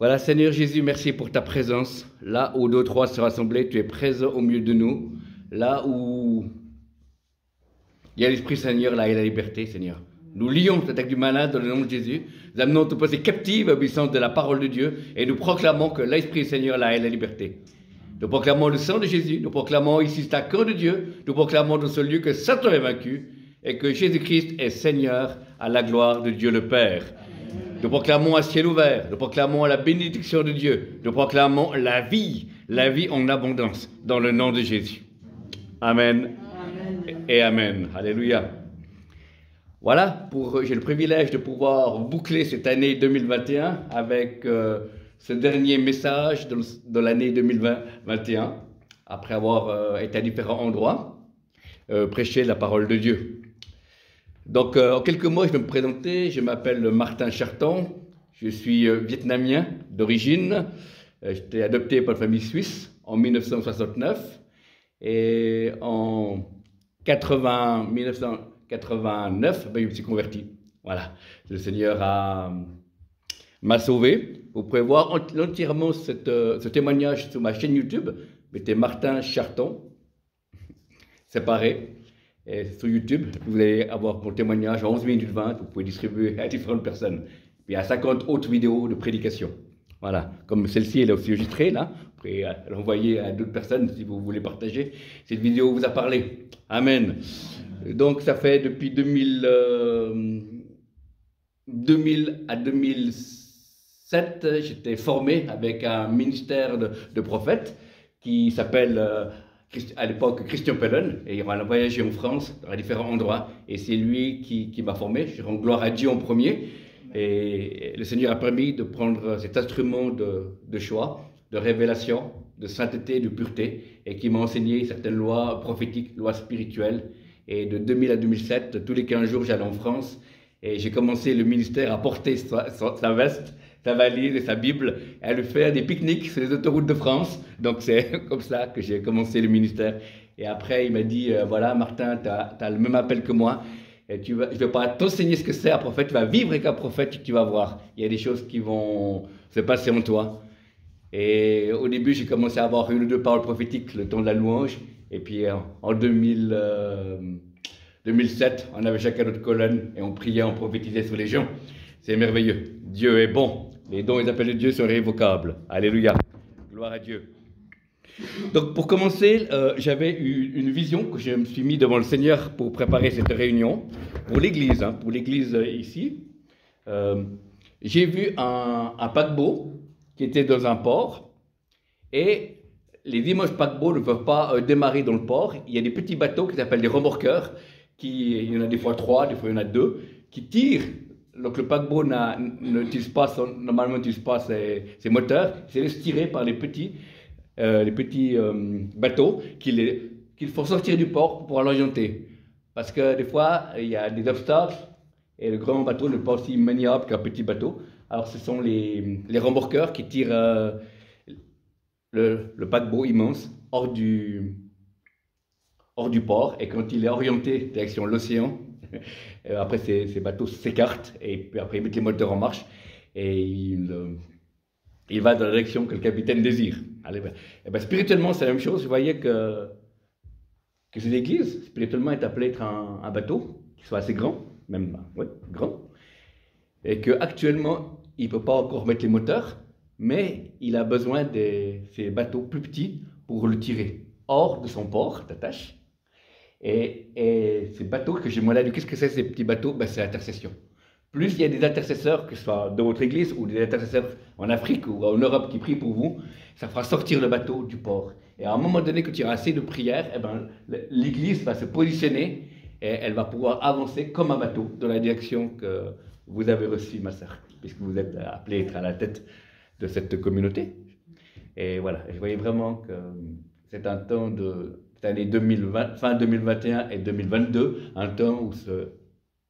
Voilà, Seigneur Jésus, merci pour ta présence. Là où deux, trois se rassemblés, tu es présent au milieu de nous. Là où il y a l'Esprit Seigneur, là il y a la liberté, Seigneur. Nous lions cette attaque du malin dans le nom de Jésus. Nous amenons tout pensée captive à l'obéissance de la parole de Dieu. Et nous proclamons que l'Esprit Seigneur, là, est la liberté. Nous proclamons le sang de Jésus. Nous proclamons ici c'est un corps de Dieu. Nous proclamons dans ce lieu que Satan est vaincu et que Jésus-Christ est Seigneur à la gloire de Dieu le Père. Nous proclamons un ciel ouvert. Nous proclamons la bénédiction de Dieu. Nous proclamons la vie en abondance dans le nom de Jésus. Amen. Et Amen. Alléluia. Voilà, j'ai le privilège de pouvoir boucler cette année 2021 avec ce dernier message de l'année 2021, après avoir été à différents endroits, prêcher la parole de Dieu. Donc, en quelques mots, je vais me présenter. Je m'appelle Martin Charton, je suis vietnamien d'origine. J'étais adopté par une famille suisse en 1969 et en 1989, je me suis converti. Voilà, le Seigneur m'a sauvé. Vous pouvez voir entièrement ce témoignage sur ma chaîne YouTube. Mettez Martin Charton, séparé. Et sur YouTube, vous allez avoir mon témoignage en 11 minutes 20. Vous pouvez distribuer à différentes personnes. Puis il y a 50 autres vidéos de prédication. Voilà, comme celle-ci, elle est aussi enregistrée là. Vous pouvez l'envoyer à d'autres personnes si vous voulez partager. Cette vidéo vous a parlé. Amen. Donc ça fait depuis 2000 à 2007, j'étais formé avec un ministère de prophète qui s'appelle à l'époque Christian Pellen, et il a voyagé en France à différents endroits, et c'est lui qui m'a formé. Je rends gloire à Dieu en premier, et le Seigneur a permis de prendre cet instrument de choix, de révélation, de sainteté, de pureté, et qui m'a enseigné certaines lois prophétiques, lois spirituelles. Et de 2000 à 2007, tous les 15 jours, j'allais en France, et j'ai commencé le ministère à porter sa veste, sa valise et sa Bible, et à le faire des pique-niques sur les autoroutes de France. Donc c'est comme ça que j'ai commencé le ministère. Et après, il m'a dit, voilà Martin, tu as le même appel que moi, et je ne vais pas t'enseigner ce que c'est un prophète, tu vas vivre avec un prophète, tu vas voir. Il y a des choses qui vont se passer en toi. Et au début, j'ai commencé à avoir une ou deux paroles prophétiques le temps de la louange. Et puis en 2007, on avait chacun notre colonne et on priait, on prophétisait sur les gens. C'est merveilleux. Dieu est bon. Les dons et les appels de Dieu sont irrévocables. Alléluia. Gloire à Dieu. Donc pour commencer, j'avais eu une vision que je me suis mis devant le Seigneur pour préparer cette réunion pour l'église. Pour l'église ici. J'ai vu un paquebot qui était dans un port et les dimanches paquebots ne peuvent pas démarrer dans le port. Il y a des petits bateaux qui s'appellent des remorqueurs. Il y en a des fois 3, des fois il y en a 2, qui tirent. Donc le paquebot n'utilise pas normalement n'utilise pas ses moteurs. C'est laisse tirer par les petits bateaux qu'ils font sortir du port pour pouvoir l'orienter. Parce que des fois, il y a des obstacles et le grand bateau n'est pas aussi maniable qu'un petit bateau. Alors ce sont les remorqueurs qui tirent le paquebot immense hors du port, et quand il est orienté direction l'océan, après ces bateaux s'écartent et puis après ils mettent les moteurs en marche et il va dans la direction que le capitaine désire. Et ben, spirituellement c'est la même chose. Vous voyez que cette église spirituellement est appelée à être un bateau qui soit assez grand, même grand, et qu'actuellement il ne peut pas encore mettre les moteurs, mais il a besoin de ces bateaux plus petits pour le tirer hors de son port d'attache. Et ces bateaux que j'ai demandé, qu'est-ce que c'est ces petits bateaux? C'est l'intercession. Plus il y a des intercesseurs, que ce soit dans votre église ou des intercesseurs en Afrique ou en Europe qui prient pour vous, ça fera sortir le bateau du port. Et à un moment donné, quand il y aura assez de prières, l'église va se positionner et elle va pouvoir avancer comme un bateau dans la direction que vous avez reçue, ma sœur, puisque vous êtes appelée à être à la tête de cette communauté. Et voilà, je voyais vraiment que c'est un temps de cette année 2020, fin 2021 et 2022, un temps où ce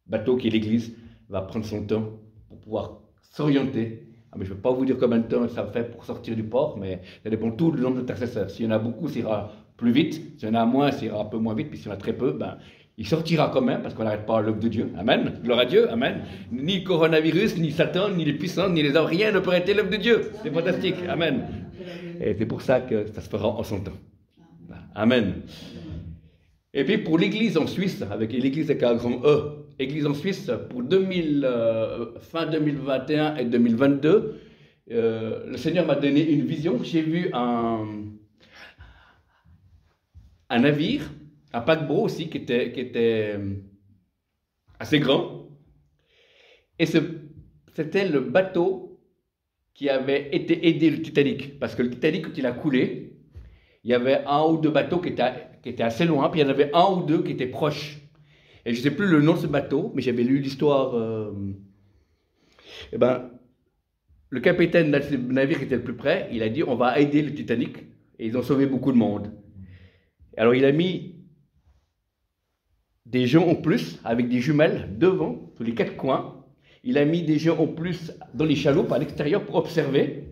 bateau qui est l'église va prendre son temps pour pouvoir s'orienter. Mais je ne peux pas vous dire combien de temps ça fait pour sortir du port, mais ça dépend tout du nombre d'intercesseurs. S'il y en a beaucoup, ça ira plus vite. S'il y en a moins, ça ira un peu moins vite. Puis s'il y en a très peu, ben, il sortira quand même, parce qu'on n'arrête pas l'œuvre de Dieu. Amen. Gloire à Dieu. Amen. Ni le coronavirus, ni Satan, ni les puissances, ni les hommes, rien ne peut arrêter l'œuvre de Dieu. C'est fantastique. Amen. Et c'est pour ça que ça se fera en son temps. Amen. Et puis pour l'église en Suisse, avec l'église avec un grand E, église en Suisse, pour fin 2021 et 2022, le Seigneur m'a donné une vision. J'ai vu un navire, un paquebot aussi, qui était assez grand. Et c'était le bateau qui avait été aidé le Titanic. Parce que le Titanic, quand il a coulé, il y avait un ou deux bateaux qui étaient assez loin, puis il y en avait un ou deux qui étaient proches. Et je ne sais plus le nom de ce bateau, mais j'avais lu l'histoire. Le capitaine du navire qui était le plus près, il a dit on va aider le Titanic. Et ils ont sauvé beaucoup de monde. Alors il a mis des gens en plus, avec des jumelles devant, sur les quatre coins. Il a mis des gens en plus dans les chaloupes à l'extérieur pour observer.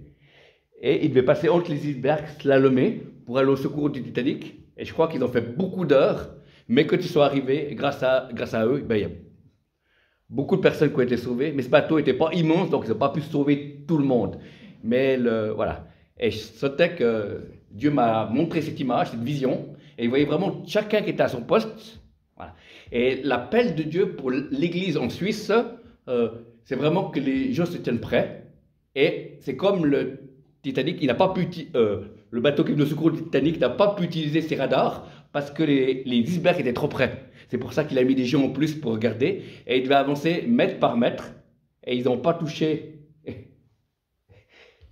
Et il devait passer entre les icebergs, slalomer, pour aller au secours du Titanic. Et je crois qu'ils ont fait beaucoup d'heures. Mais quand ils sont arrivés, grâce à eux, ben, il y a beaucoup de personnes qui ont été sauvées. Mais ce bateau n'était pas immense, donc ils n'ont pas pu sauver tout le monde. Mais voilà. Et je sentais que Dieu m'a montré cette image, cette vision. Et il voyait vraiment chacun qui était à son poste. Voilà. Et l'appel de Dieu pour l'église en Suisse, c'est vraiment que les gens se tiennent prêts. Et c'est comme le Titanic, il n'a pas pu, le bateau qui est venu au secours du Titanic n'a pas pu utiliser ses radars parce que les icebergs étaient trop près. C'est pour ça qu'il a mis des gens en plus pour regarder. Et il devait avancer mètre par mètre. Et ils n'ont pas touché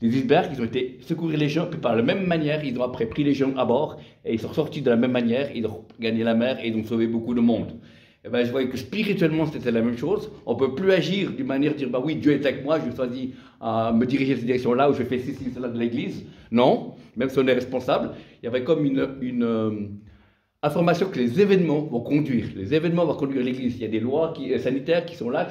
les icebergs. Ils ont été secourir les gens. Puis par la même manière, ils ont après pris les gens à bord. Et ils sont sortis de la même manière. Ils ont gagné la mer et ils ont sauvé beaucoup de monde. Et ben, je voyais que spirituellement, c'était la même chose. On ne peut plus agir d'une manière de dire, bah oui, Dieu est avec moi, je choisis à me diriger cette direction-là, ou je fais ceci, cela de l'église. Non, même si on est responsable, il y avait comme une information que les événements vont conduire. Les événements vont conduire l'église. Il y a des lois sanitaires qui sont là,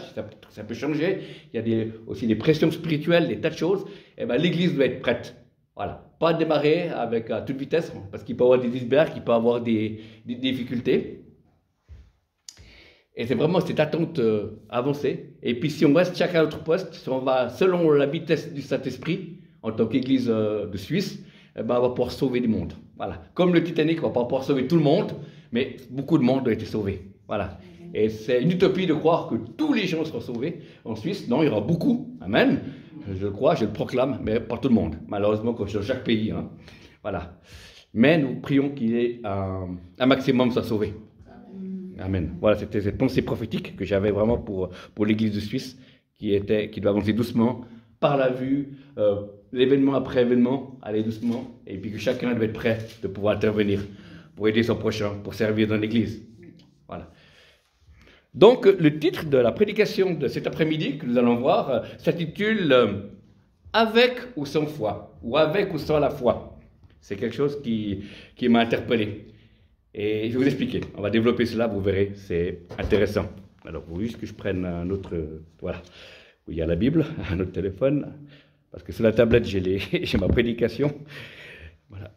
ça peut changer. Il y a aussi des pressions spirituelles, des tas de choses. Et ben, l'église doit être prête. Voilà. Pas démarrer avec à toute vitesse, parce qu'il peut y avoir des icebergs, il peut y avoir des difficultés. Et c'est vraiment cette attente avancée. Et puis si on reste chacun à notre poste, si on va selon la vitesse du Saint-Esprit, en tant qu'Église de Suisse, eh ben, on va pouvoir sauver du monde. Voilà. Comme le Titanic, on va pas pouvoir sauver tout le monde, mais beaucoup de monde a été sauvé. Voilà. Et c'est une utopie de croire que tous les gens seront sauvés en Suisse. Non, il y aura beaucoup. Amen. Je le crois, je le proclame, mais pas tout le monde. Malheureusement, comme dans chaque pays. Hein. Voilà. Mais nous prions qu'il y ait un maximum soit sauvé. Amen. Voilà, c'était cette pensée prophétique que j'avais vraiment pour l'église de Suisse, qui doit avancer doucement, par la vue, l'événement après événement, aller doucement, et puis que chacun doit être prêt de pouvoir intervenir pour aider son prochain, pour servir dans l'église. Voilà. Donc, le titre de la prédication de cet après-midi que nous allons voir s'intitule Avec ou sans foi, ou avec ou sans la foi. C'est quelque chose qui m'a interpellé. Et je vais vous expliquer. On va développer cela, vous verrez, c'est intéressant. Alors, vous voulez juste que je prenne un autre, voilà, où il y a la Bible, un autre téléphone, parce que sur la tablette, j'ai ma prédication. Voilà.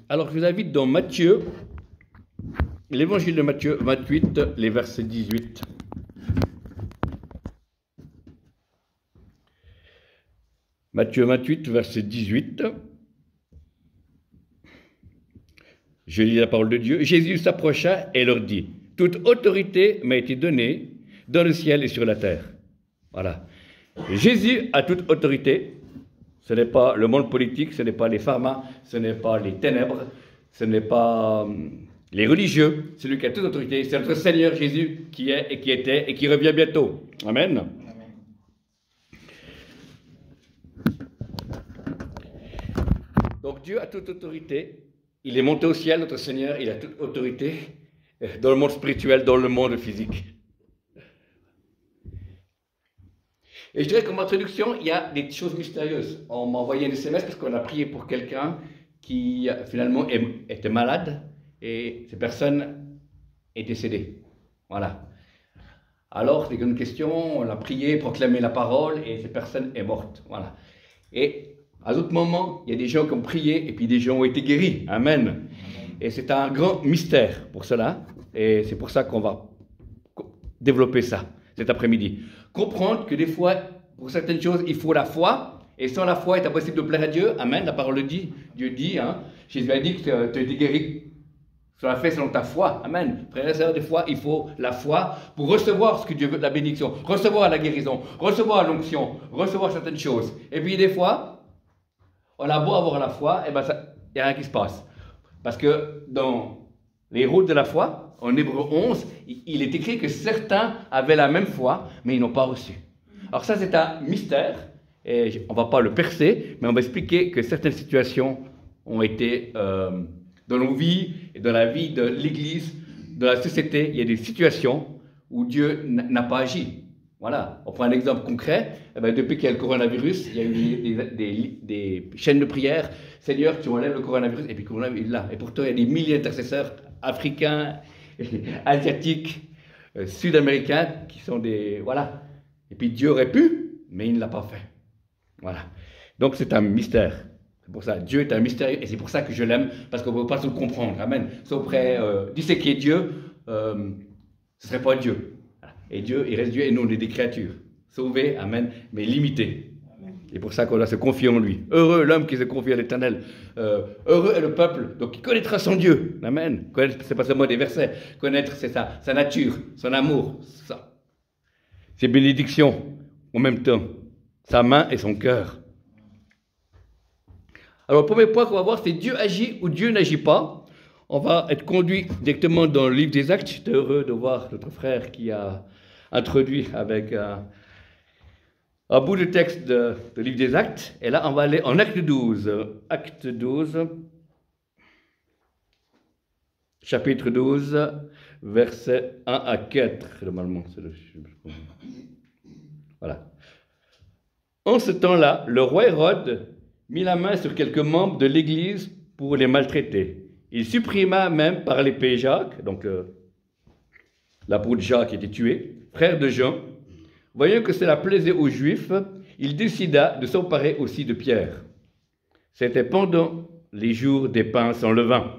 Alors, je vous invite dans Matthieu, l'évangile de Matthieu 28, les versets 18. Matthieu 28, verset 18. Je lis la parole de Dieu. Jésus s'approcha et leur dit, « Toute autorité m'a été donnée dans le ciel et sur la terre. » Voilà. Jésus a toute autorité. Ce n'est pas le monde politique, ce n'est pas les pharma, ce n'est pas les ténèbres, ce n'est pas les religieux. Celui qui a toute autorité, c'est notre Seigneur Jésus qui est et qui était et qui revient bientôt. Amen. Donc Dieu a toute autorité. Il est monté au ciel, notre Seigneur, il a toute autorité dans le monde spirituel, dans le monde physique. Et je dirais qu'en introduction, il y a des choses mystérieuses. On m'a envoyé un SMS parce qu'on a prié pour quelqu'un qui finalement était malade et cette personne est décédée. Voilà. Alors, c'est une question, on a prié, proclamé la parole et cette personne est morte. Voilà. Et À d'autres moments, il y a des gens qui ont prié et puis des gens ont été guéris. Amen. Et c'est un grand mystère pour cela. Et c'est pour ça qu'on va développer ça cet après-midi. Comprendre que des fois, pour certaines choses, il faut la foi. Et sans la foi, il est impossible de plaire à Dieu. Amen. La parole le dit. Dieu dit, Jésus a dit que tu as été guéri. Cela fait selon ta foi. Amen. Frères et sœurs, des fois, il faut la foi pour recevoir ce que Dieu veut, la bénédiction, recevoir la guérison, recevoir l'onction, recevoir certaines choses. Et puis des fois, on a beau avoir la foi, et ben il n'y a rien qui se passe. Parce que dans les routes de la foi, en Hébreux 11, il est écrit que certains avaient la même foi, mais ils n'ont pas reçu. Alors ça, c'est un mystère, et on ne va pas le percer, mais on va expliquer que certaines situations ont été... dans nos vies et dans la vie de l'Église, de la société, il y a des situations où Dieu n'a pas agi. Voilà, on prend un exemple concret. Depuis qu'il y a le coronavirus, il y a eu des chaînes de prière. Seigneur, tu enlèves le coronavirus, et puis le coronavirus est là. Et pourtant, il y a des milliers d'intercesseurs africains, asiatiques, sud-américains qui sont des... Voilà. Et puis Dieu aurait pu, mais il ne l'a pas fait. Voilà. Donc c'est un mystère. C'est pour ça, Dieu est un mystérieux, et c'est pour ça que je l'aime, parce qu'on ne peut pas tout comprendre. Amen. Sauf près disséquer Dieu, ce ne serait pas Dieu. Et Dieu, il reste Dieu, et nous, on est des créatures. Sauvés, amen, mais limités. C'est pour ça qu'on doit se confier en lui. Heureux l'homme qui se confie à l'Éternel. Heureux est le peuple, donc il connaîtra son Dieu. Amen. Connaître, c'est pas seulement des versets. Connaître, c'est ça, sa nature, son amour, ses bénédictions, en même temps, sa main et son cœur. Alors, le premier point qu'on va voir, c'est Dieu agit ou Dieu n'agit pas. On va être conduit directement dans le livre des Actes. J'étais heureux de voir notre frère qui a introduit avec un bout de texte de livre des Actes. Et là, on va aller en Acte 12. Acte 12, chapitre 12, versets 1 à 4. Normalement, c'est le... Voilà. En ce temps-là, le roi Hérode mit la main sur quelques membres de l'Église pour les maltraiter. Il supprima même par l'épée Jacques, donc l'apôtre Jacques était tué, frère de Jean. Voyant que cela plaisait aux Juifs, il décida de s'emparer aussi de Pierre. C'était pendant les jours des pains sans levain.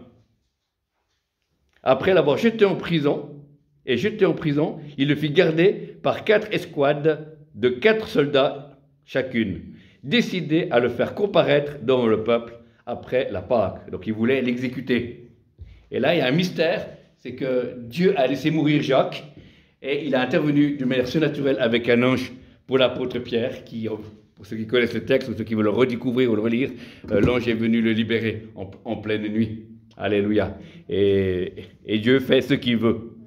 Après l'avoir jeté en prison, il le fit garder par 4 escouades de 4 soldats chacune, décidés à le faire comparaître devant le peuple après la Pâque. Donc il voulait l'exécuter. Et là, il y a un mystère, c'est que Dieu a laissé mourir Jacques et il a intervenu d'une manière surnaturelle avec un ange pour l'apôtre Pierre, qui, pour ceux qui connaissent le texte ou ceux qui veulent le redécouvrir ou le relire, l'ange est venu le libérer en pleine nuit. Alléluia. Et Dieu fait ce qu'il veut.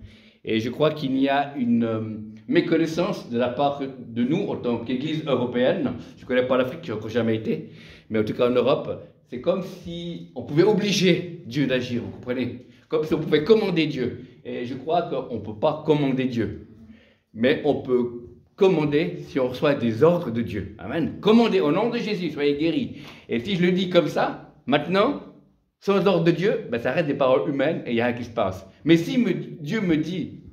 Et je crois qu'il y a une méconnaissance de la part de nous en tant qu'Église européenne. Je ne connais pas l'Afrique, je n'ai encore jamais été, mais en tout cas en Europe, c'est comme si on pouvait obliger Dieu d'agir, vous comprenez? Comme si on pouvait commander Dieu. Et je crois qu'on ne peut pas commander Dieu. Mais on peut commander si on reçoit des ordres de Dieu. Amen. Commandez au nom de Jésus, soyez guéris. Et si je le dis comme ça, maintenant, sans ordre de Dieu, ben ça reste des paroles humaines et il n'y a rien qui se passe. Mais si Dieu me dit,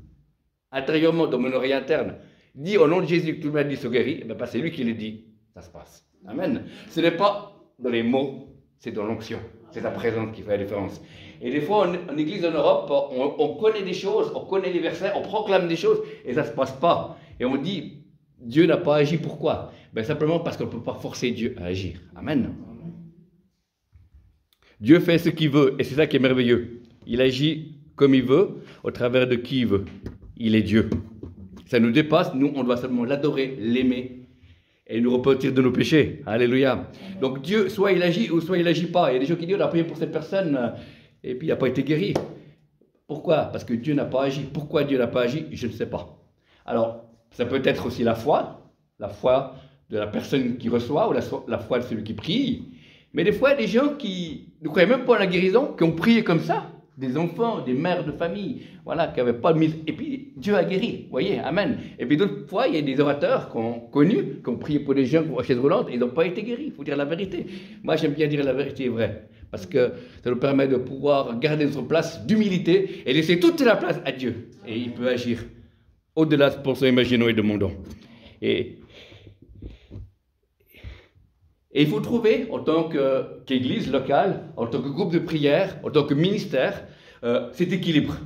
intérieurement, dans mon oreille interne, dit au nom de Jésus que tout le monde dit se guérit, ben c'est lui qui le dit, ça se passe. Amen. Ce n'est pas dans les mots, c'est dans l'onction. C'est la présence qui fait la différence. Et des fois, en Église en Europe, on connaît des choses, on connaît les versets, on proclame des choses, et ça ne se passe pas. Et on dit, Dieu n'a pas agi, pourquoi? Ben simplement parce qu'on ne peut pas forcer Dieu à agir. Amen. Dieu fait ce qu'il veut, et c'est ça qui est merveilleux. Il agit comme il veut, au travers de qui il veut. Il est Dieu. Ça nous dépasse, nous, on doit seulement l'adorer, l'aimer, et nous repentir de nos péchés. Alléluia. Donc Dieu, soit il agit, ou soit il n'agit pas. Il y a des gens qui disent, on a prié pour cette personne, et puis il n'a pas été guéri. Pourquoi? Parce que Dieu n'a pas agi. Pourquoi Dieu n'a pas agi? Je ne sais pas. Alors, ça peut être aussi la foi de la personne qui reçoit, ou la foi de celui qui prie. Mais des fois, il y a des gens qui ne croyaient même pas à la guérison, qui ont prié comme ça. Des enfants, des mères de famille, voilà, qui n'avaient pas de mise. Et puis, Dieu a guéri, vous voyez, amen. Et puis d'autres fois, il y a des orateurs connus, qui ont prié pour des gens à chaise roulante, et ils n'ont pas été guéris, il faut dire la vérité. Moi, j'aime bien dire la vérité vraie, parce que ça nous permet de pouvoir garder notre place d'humilité et laisser toute la place à Dieu. Et il peut agir au-delà de ce qu'on imaginons et demandons. Et Et il faut trouver, en tant qu'église locale, en tant que groupe de prière, en tant que ministère, cet équilibre.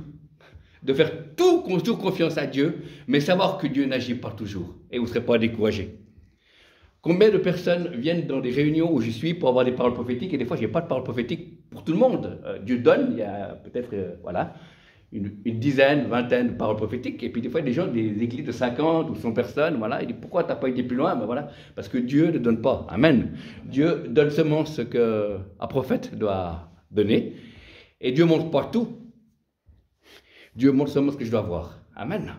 De faire toujours confiance à Dieu, mais savoir que Dieu n'agit pas toujours. Et vous ne serez pas découragés. Combien de personnes viennent dans des réunions où je suis pour avoir des paroles prophétiques, et des fois, je n'ai pas de paroles prophétiques pour tout le monde. Dieu donne, il y a peut-être, voilà, une dizaine, vingtaine de paroles prophétiques, et puis des fois, des gens, des églises de 50 ou 100 personnes, voilà, il dit, pourquoi tu n'as pas été plus loin? Ben voilà, parce que Dieu ne donne pas. Amen. Dieu donne seulement ce qu'un prophète doit donner, et Dieu ne montre pas tout. Dieu montre seulement ce que je dois voir. Amen.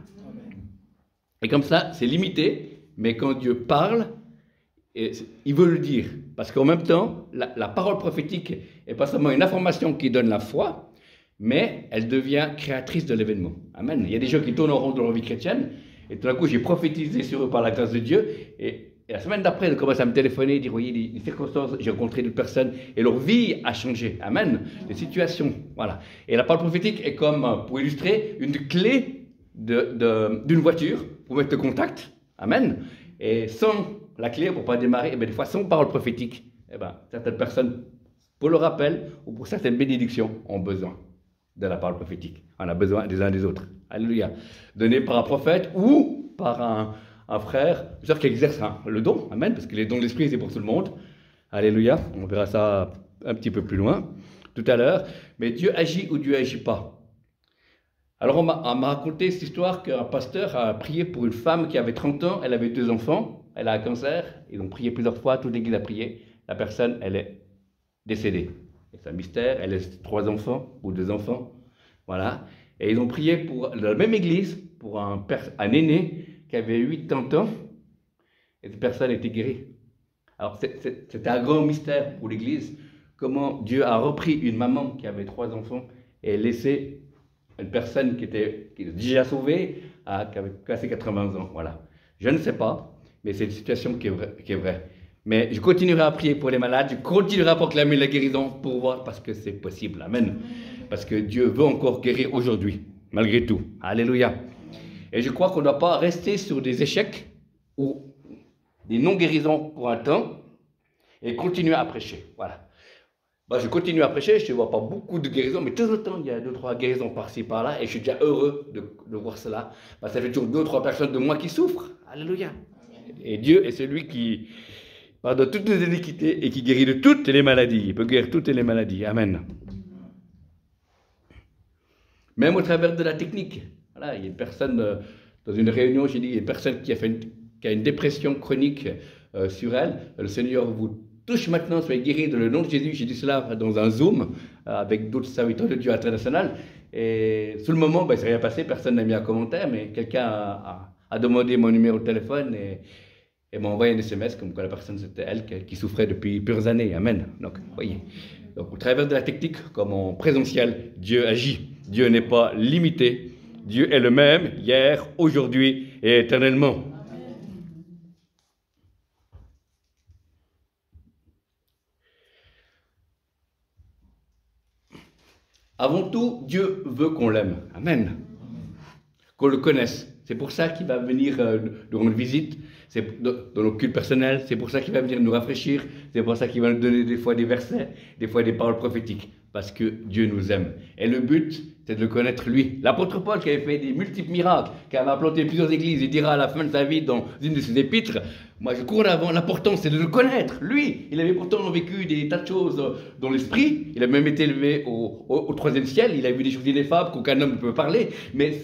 Et comme ça, c'est limité, mais quand Dieu parle, il veut le dire. Parce qu'en même temps, la parole prophétique n'est pas seulement une information qui donne la foi, mais elle devient créatrice de l'événement. Amen. Il y a des gens qui tournent en rond dans leur vie chrétienne, et tout d'un coup, j'ai prophétisé sur eux par la grâce de Dieu, et la semaine d'après, ils commencent à me téléphoner, dire, voyez, des circonstances, j'ai rencontré d'autres personnes, et leur vie a changé. Amen. Les situations, voilà. Et la parole prophétique est comme, pour illustrer, une clé d'une voiture pour mettre le contact. Amen. Et sans la clé, pour ne pas démarrer, et bien des fois, sans parole prophétique, eh ben, certaines personnes, pour le rappel, ou pour certaines bénédictions, ont besoin de la parole prophétique. On a besoin des uns des autres. Alléluia. Donné par un prophète ou par un frère, une sœur qui exerce le don. Amen. Parce que les dons de l'esprit, c'est pour tout le monde. Alléluia. On verra ça un petit peu plus loin tout à l'heure. Mais Dieu agit ou Dieu agit pas. Alors on m'a raconté cette histoire qu'un pasteur a prié pour une femme qui avait 30 ans, elle avait 2 enfants, elle a un cancer, ils ont prié plusieurs fois, toute l'église a prié, la personne, elle est décédée. C'est un mystère, elle a 3 enfants ou 2 enfants, voilà. Et ils ont prié pour la même église, pour un aîné qui avait 80 ans, et cette personne était guérie. Alors c'était un grand mystère pour l'église, comment Dieu a repris une maman qui avait 3 enfants et laissé une personne qui est déjà sauvée, qui avait passé 80 ans. Voilà. Je ne sais pas, mais c'est une situation qui est vraie. Mais je continuerai à prier pour les malades, je continuerai à proclamer la guérison pour voir, parce que c'est possible. Amen. Parce que Dieu veut encore guérir aujourd'hui, malgré tout. Alléluia. Et je crois qu'on ne doit pas rester sur des échecs ou des non-guérisons pour un temps et continuer à prêcher. Voilà. Je continue à prêcher, je ne vois pas beaucoup de guérisons, mais de temps en temps, il y a 2-3 guérisons par-ci, par-là, et je suis déjà heureux de voir cela. Ça fait toujours 2-3 personnes de moi qui souffrent. Alléluia. Et Dieu est celui qui pardonne toutes les iniquités et qui guérit de toutes les maladies. Il peut guérir toutes les maladies. Amen. Même au travers de la technique. Voilà, il y a une personne, dans une réunion, j'ai dit, il y a une personne qui a une dépression chronique sur elle. Le Seigneur vous touche maintenant, soyez guéris dans le nom de Jésus. J'ai dit cela dans un Zoom avec d'autres serviteurs de Dieu international. Et sur le moment, il ne s'est rien passé, personne n'a mis un commentaire, mais quelqu'un a demandé mon numéro de téléphone et m'a envoyé un SMS comme quoi la personne c'était elle qui souffrait depuis plusieurs années. Amen. Donc, voyez. Donc, au travers de la technique, comme en présentiel, Dieu agit. Dieu n'est pas limité. Dieu est le même hier, aujourd'hui et éternellement. Avant tout, Dieu veut qu'on l'aime. Amen. Qu'on le connaisse. C'est pour ça qu'il va venir nous rendre visite. C'est dans nos cultes personnels. C'est pour ça qu'il va venir nous rafraîchir. C'est pour ça qu'il va nous donner des fois des versets, des fois des paroles prophétiques. Parce que Dieu nous aime. Et le but, c'est de le connaître lui. L'apôtre Paul qui avait fait des multiples miracles, qui avait implanté plusieurs églises, il dira à la fin de sa vie dans une de ses épîtres, moi je cours en avant, l'important c'est de le connaître. Lui, il avait pourtant vécu des tas de choses dans l'esprit, il a même été élevé au 3e ciel, il a vu des choses ineffables qu'aucun homme ne peut parler, mais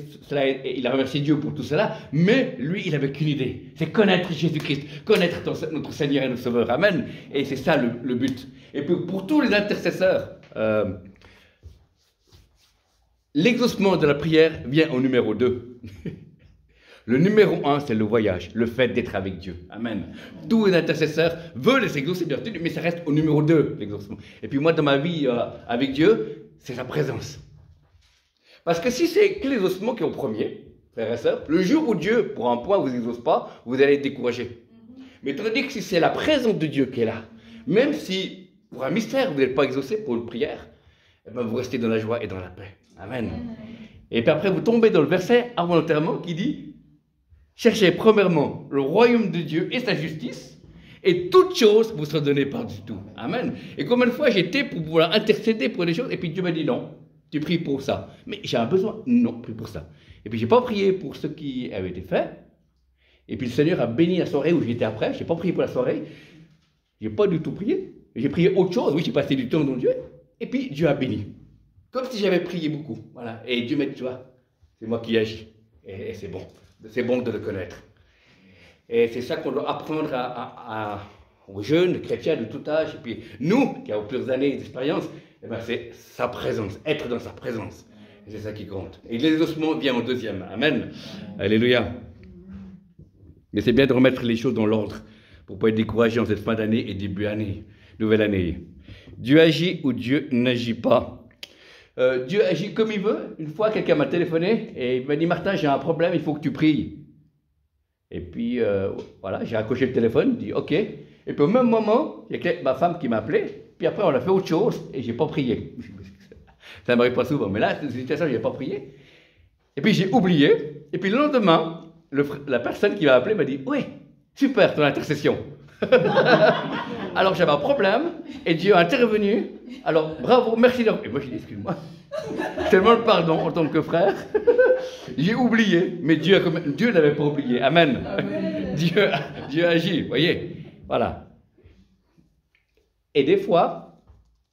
il a remercié Dieu pour tout cela, mais lui, il n'avait qu'une idée, c'est connaître Jésus-Christ, connaître notre Seigneur et notre Sauveur. Amen. Et c'est ça le but. Et puis pour tous les intercesseurs, l'exaucement de la prière vient au numéro 2. Le numéro 1, c'est le voyage, le fait d'être avec Dieu. Amen. Tous les intercesseurs veulent les exaucer, bien entendu, mais ça reste au numéro 2, l'exaucement. Et puis moi, dans ma vie avec Dieu, c'est sa présence. Parce que si c'est que l'exaucement qui est au premier, frères et sœurs, le jour où Dieu, pour un point, vous exauce pas, vous allez être découragé. Mais tandis que si c'est la présence de Dieu qui est là, même si pour un mystère, vous n'êtes pas exaucé pour une prière, eh bien, vous restez dans la joie et dans la paix. Amen. Et puis après, vous tombez dans le verset involontairement qui dit « Cherchez premièrement le royaume de Dieu et sa justice, Et toutes choses vous seront données par-dessus tout. Amen. Et combien de fois j'étais pour pouvoir intercéder pour des choses, et puis Dieu m'a dit non, tu pries pour ça. Mais j'ai un besoin, non, prie pour ça. Et puis j'ai pas prié pour ce qui avait été fait. Et puis le Seigneur a béni la soirée où j'étais après. Je n'ai pas prié pour la soirée. Je n'ai pas du tout prié. J'ai prié autre chose. Oui, j'ai passé du temps dans Dieu. Et puis Dieu a béni. Comme si j'avais prié beaucoup. Voilà. Et Dieu m'a dit, tu vois, c'est moi qui agis. Et c'est bon. C'est bon de le connaître. Et c'est ça qu'on doit apprendre aux jeunes chrétiens de tout âge. Et puis nous, qui avons plusieurs années d'expérience, eh ben, c'est sa présence, être dans sa présence. Et c'est ça qui compte. Et l'exaucement vient en deuxième. Amen. Alléluia. Mais c'est bien de remettre les choses dans l'ordre pour ne pas être découragé en cette fin d'année et début d'année, nouvelle année. Dieu agit ou Dieu n'agit pas. Dieu agit comme il veut. Une fois, quelqu'un m'a téléphoné et il m'a dit « Martin, j'ai un problème, il faut que tu pries. » Et puis, voilà, j'ai accroché le téléphone, j'ai dit « Ok. » Et puis au même moment, il y a ma femme qui m'a appelé. Puis après, on a fait autre chose et je n'ai pas prié. Ça ne m'arrive pas souvent, mais là, c'est une situation où je n'ai pas prié. Et puis j'ai oublié. Et puis le lendemain, la personne qui m'a appelé m'a dit « Oui, super ton intercession. » Alors j'avais un problème et Dieu a intervenu. Alors bravo, merci. Et moi je dis « Excuse-moi, tellement le pardon en tant que frère. J'ai oublié, mais Dieu n'avait pas oublié. Amen. Amen. Dieu agit, vous voyez. Voilà. Et des fois,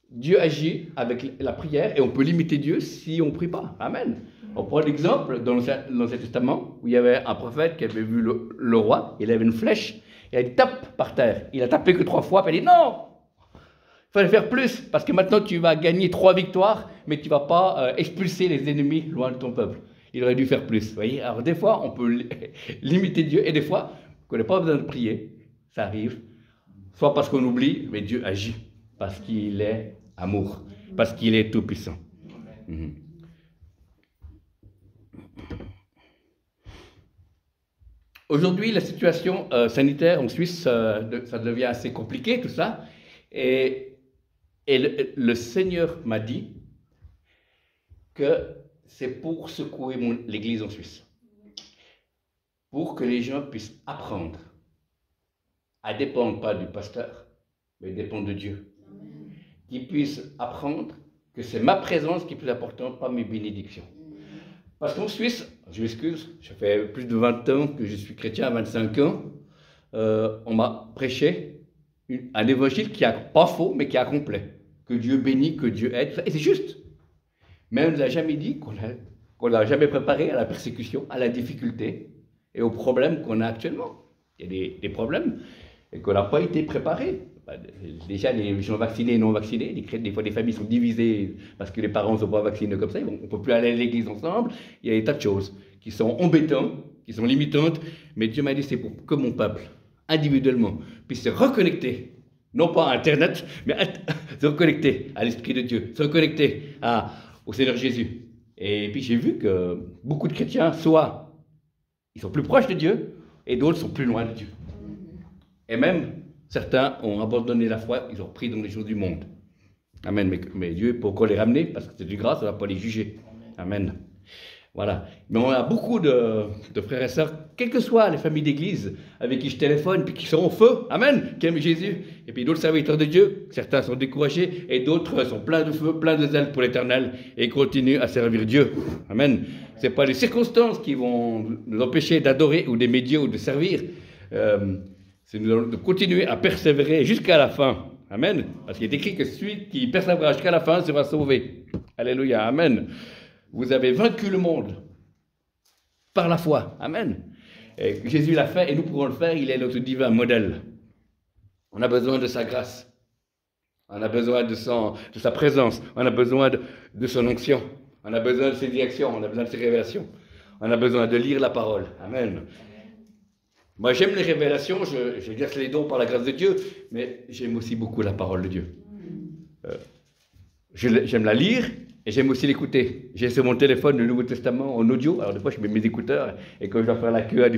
Dieu agit avec la prière et on peut limiter Dieu si on ne prie pas. Amen. On prend l'exemple dans l'Ancien Testament où il y avait un prophète qui avait vu le roi, il avait une flèche, et il tape par terre. Il a tapé que 3 fois, puis il a dit non, il fallait faire plus, parce que maintenant tu vas gagner 3 victoires, mais tu ne vas pas expulser les ennemis loin de ton peuple. Il aurait dû faire plus. Vous voyez. Alors des fois, on peut limiter Dieu, et des fois, on n'a pas besoin de prier, ça arrive, soit parce qu'on oublie, mais Dieu agit, parce qu'il est amour, parce qu'il est tout-puissant. Aujourd'hui, la situation sanitaire en Suisse, ça devient assez compliqué, tout ça. Et le Seigneur m'a dit que c'est pour secouer l'Église en Suisse. Pour que les gens puissent apprendre à dépendre pas du pasteur, mais dépendre de Dieu. Qu'ils puissent apprendre que c'est ma présence qui est plus importante, pas mes bénédictions. Parce qu'en Suisse, je m'excuse, ça fait plus de 20 ans que je suis chrétien, à 25 ans, on m'a prêché un évangile qui n'est pas faux, mais qui est complet. Que Dieu bénit, que Dieu aide, et c'est juste. Mais on ne nous a jamais dit qu'on n'a jamais préparé à la persécution, à la difficulté et aux problèmes qu'on a actuellement. Il y a des problèmes et qu'on n'a pas été préparé. Déjà, les gens vaccinés et non vaccinés, des fois, les familles sont divisées parce que les parents ne sont pas vaccinés comme ça. On ne peut plus aller à l'église ensemble. Il y a des tas de choses qui sont embêtantes, qui sont limitantes. Mais Dieu m'a dit, c'est pour que mon peuple, individuellement, puisse se reconnecter. Non pas à Internet, mais se reconnecter à l'Esprit de Dieu, se reconnecter au Seigneur Jésus. Et puis j'ai vu que beaucoup de chrétiens, soit ils sont plus proches de Dieu, et d'autres sont plus loin de Dieu. Et même, certains ont abandonné la foi, ils ont repris dans les choses du monde. Amen. Mais Dieu peut encore les ramener, parce que c'est du grâce, on ne va pas les juger. Amen. Voilà. Mais on a beaucoup de frères et sœurs, quelles que soient les familles d'église, avec qui je téléphone, puis qui sont au feu. Amen. Qui aiment Jésus. Et puis d'autres serviteurs de Dieu, certains sont découragés, et d'autres sont pleins de feu, pleins de zèle pour l'éternel, et continuent à servir Dieu. Amen. Ce n'est pas les circonstances qui vont nous empêcher d'adorer, ou d'aimer Dieu, ou de servir. C'est de continuer à persévérer jusqu'à la fin. Amen. Parce qu'il est écrit que celui qui persévérera jusqu'à la fin sera sauvé. Alléluia. Amen. Vous avez vaincu le monde par la foi. Amen. Et Jésus l'a fait et nous pourrons le faire. Il est notre divin modèle. On a besoin de sa grâce. On a besoin de sa présence. On a besoin de son onction. On a besoin de ses directions. On a besoin de ses révélations. On a besoin de lire la parole. Amen. Moi, j'aime les révélations, j'exerce les dons par la grâce de Dieu, mais j'aime aussi beaucoup la parole de Dieu. J'aime la lire et j'aime aussi l'écouter. J'ai sur mon téléphone le Nouveau Testament en audio, alors des fois je mets mes écouteurs et quand je dois faire la queue à